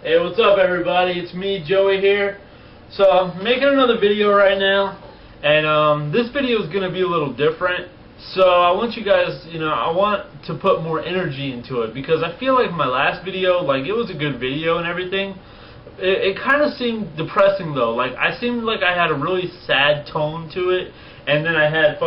Hey, what's up everybody? It's me, Joey here. So I'm making another video right now, and this video is going to be a little different. So I want you guys, I want to put more energy into it, because I feel like my last video, like, it was a good video and everything. It kind of seemed depressing though. Like, I seemed like I had a really sad tone to it, and then I had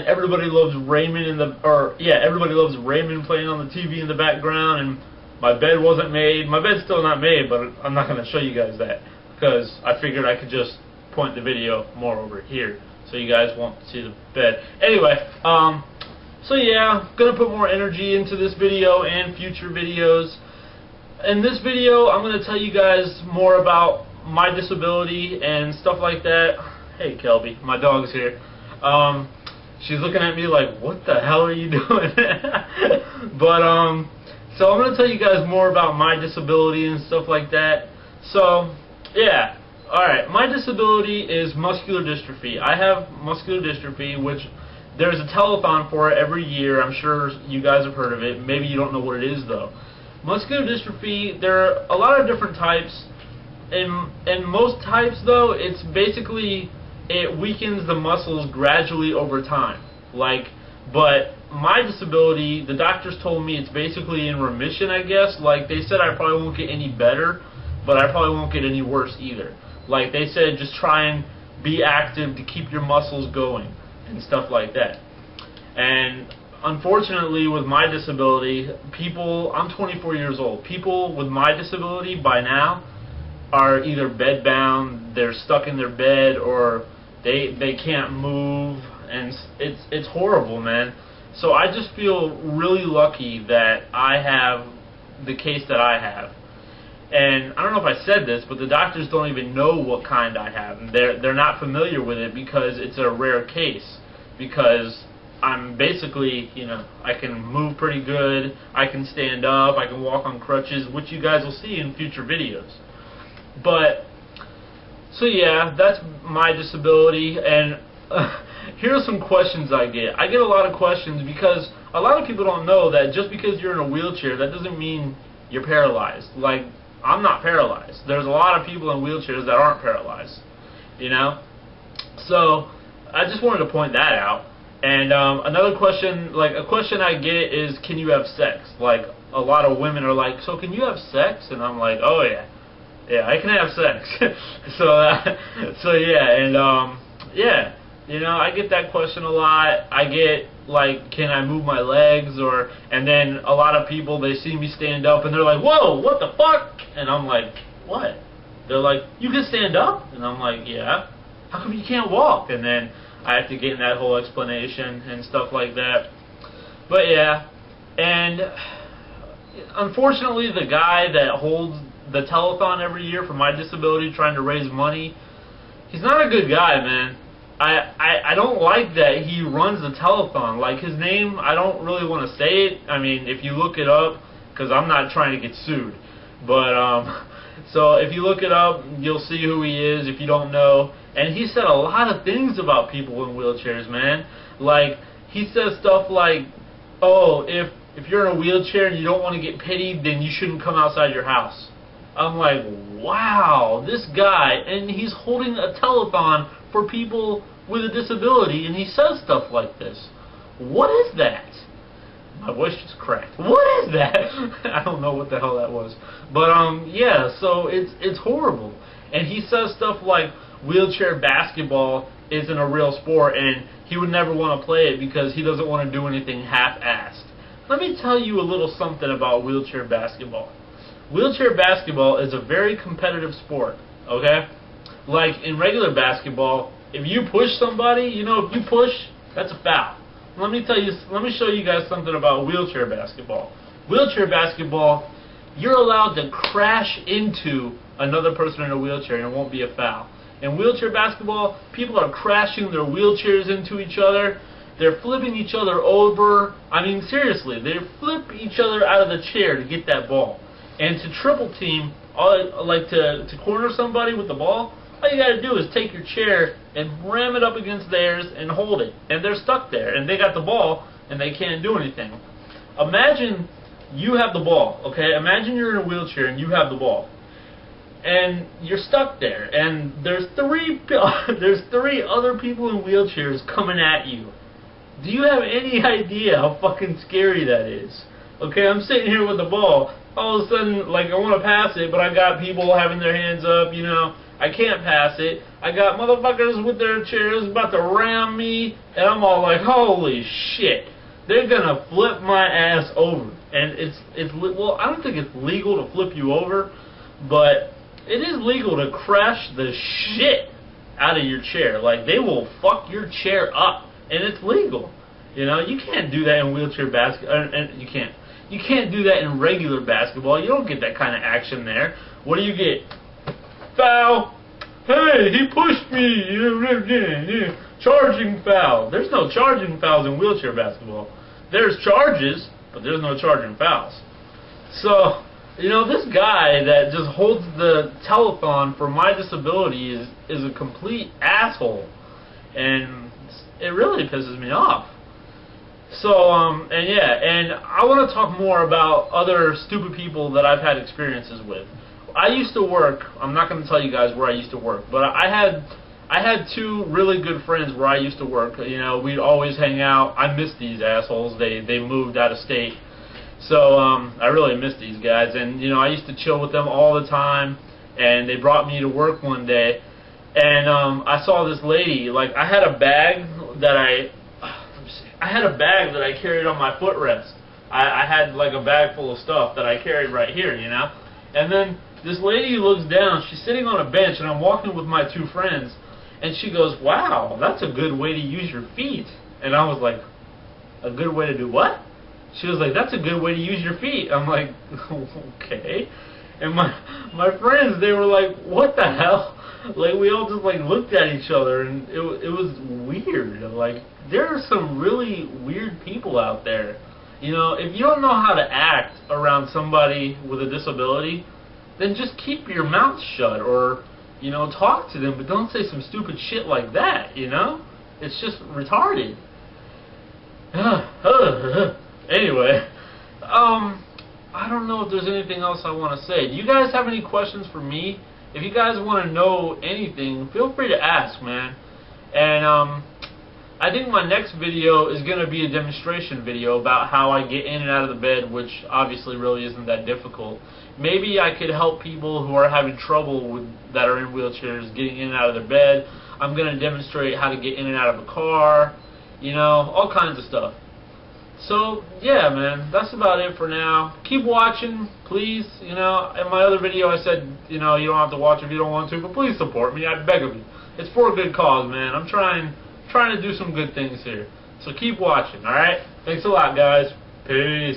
Everybody Loves Raymond Everybody Loves Raymond playing on the TV in the background, and my bed wasn't made. My bed's still not made, but I'm not going to show you guys that, because I figured I could just point the video more over here so you guys won't see the bed. Anyway, so yeah, I'm going to put more energy into this video and future videos. In this video, I'm going to tell you guys more about my disability and stuff like that. Hey, Kelby, my dog's here. She's looking at me like, what the hell are you doing? But, so I'm going to tell you guys more about my disability and stuff like that. So, yeah. Alright, my disability is muscular dystrophy. I have muscular dystrophy, which there's a telethon for it every year. I'm sure you guys have heard of it. Maybe you don't know what it is, though. Muscular dystrophy, there are a lot of different types. In most types, though, it's basically, it weakens the muscles gradually over time. But my disability, the doctors told me it's basically in remission, I guess. Like, they said I probably won't get any better, but I probably won't get any worse either. Like, they said just try and be active to keep your muscles going and stuff like that. And unfortunately, with my disability, I'm 24 years old. People with my disability by now are either bedbound, they're stuck in their bed, or they can't move, and it's horrible, man. So I just feel really lucky that I have the case that I have. And I don't know if I said this, but the doctors don't even know what kind I have. And they're not familiar with it because it's a rare case. Because I'm basically, I can move pretty good, I can stand up, I can walk on crutches, which you guys will see in future videos. But, so yeah, that's my disability, and here are some questions I get. I get a lot of questions because a lot of people don't know that just because you're in a wheelchair, that doesn't mean you're paralyzed. Like, I'm not paralyzed. There's a lot of people in wheelchairs that aren't paralyzed, So, I just wanted to point that out. And another question, a question I get is, can you have sex? Like, a lot of women are like, so can you have sex? And I'm like, oh yeah. Yeah, I can have sex. So yeah, and yeah, I get that question a lot. I get, like, can I move my legs? And then a lot of people, they see me stand up and they're like, whoa, what the fuck? And I'm like, what? They're like, you can stand up? And I'm like, yeah. How come you can't walk? And then I have to get in that whole explanation and stuff like that. But yeah, and unfortunately, the guy that holds the telethon every year for my disability, trying to raise money, he's not a good guy, man. I don't like that he runs the telethon. Like, his name, I don't really want to say it. I mean, if you look it up, because I'm not trying to get sued. But, so if you look it up, you'll see who he is if you don't know. And he said a lot of things about people in wheelchairs, man. Like, he says stuff like, oh, if you're in a wheelchair and you don't want to get pitied, then you shouldn't come outside your house. I'm like, wow, this guy, and he's holding a telethon for people with a disability, and he says stuff like this. What is that? My voice just cracked. What is that? I don't know what the hell that was. But, yeah, so it's horrible. And he says stuff like wheelchair basketball isn't a real sport, and he would never want to play it because he doesn't want to do anything half-assed. Let me tell you a little something about wheelchair basketball. Wheelchair basketball is a very competitive sport, okay? Like, in regular basketball, if you push somebody, if you push, that's a foul. Let me show you guys something about wheelchair basketball. Wheelchair basketball, you're allowed to crash into another person in a wheelchair and it won't be a foul. In wheelchair basketball, people are crashing their wheelchairs into each other. They're flipping each other over. I mean, seriously, they flip each other out of the chair to get that ball. And to triple team, to corner somebody with the ball, all you got to do is take your chair and ram it up against theirs and hold it. And they're stuck there. And they got the ball, and they can't do anything. Imagine you have the ball, okay? Imagine you're in a wheelchair and you have the ball. And you're stuck there, and there's three other people in wheelchairs coming at you. Do you have any idea how fucking scary that is? Okay, I'm sitting here with the ball. All of a sudden, like, I want to pass it, but I got people having their hands up, you know. I can't pass it. I got motherfuckers with their chairs about to ram me, and I'm all like, holy shit. They're gonna flip my ass over. And well, I don't think it's legal to flip you over, but it is legal to crash the shit out of your chair. Like, they will fuck your chair up, and it's legal. You know, you can't do that in wheelchair and you can't do that in regular basketball. You don't get that kind of action there. What do you get? Foul. Hey, he pushed me. Charging foul. There's no charging fouls in wheelchair basketball. There's charges, but there's no charging fouls. So, you know, this guy that just holds the telethon for my disability is a complete asshole. And it really pisses me off. So, and yeah, and I want to talk more about other stupid people that I've had experiences with. I used to work, I'm not going to tell you guys where I used to work, but I had two really good friends where I used to work. You know, we'd always hang out. I miss these assholes. They moved out of state. So, I really miss these guys. And, you know, I used to chill with them all the time. And they brought me to work one day. And I saw this lady. Like, I had a bag that I carried on my footrest. I had, like, a bag full of stuff that I carried right here, you know. And then this lady looks down. She's sitting on a bench, and I'm walking with my two friends. And she goes, wow, that's a good way to use your feet. And I was like, a good way to do what? She was like, that's a good way to use your feet. I'm like, okay. And my friends, they were like, what the hell? Like, we all just, like, looked at each other, and it was weird. Like, there are some really weird people out there. You know, if you don't know how to act around somebody with a disability, then just keep your mouth shut, or, you know, talk to them, but don't say some stupid shit like that, you know? It's just retarded. Anyway, I don't know if there's anything else I want to say. Do you guys have any questions for me? If you guys want to know anything, feel free to ask, man. And I think my next video is going to be a demonstration video about how I get in and out of the bed, which obviously really isn't that difficult. Maybe I could help people who are having trouble that are in wheelchairs getting in and out of their bed. I'm going to demonstrate how to get in and out of a car, you know, all kinds of stuff. So, yeah, man, that's about it for now. Keep watching, please. You know, in my other video I said, you know, you don't have to watch if you don't want to, but please support me. I beg of you. It's for a good cause, man. I'm trying to do some good things here. So keep watching, all right? Thanks a lot, guys. Peace.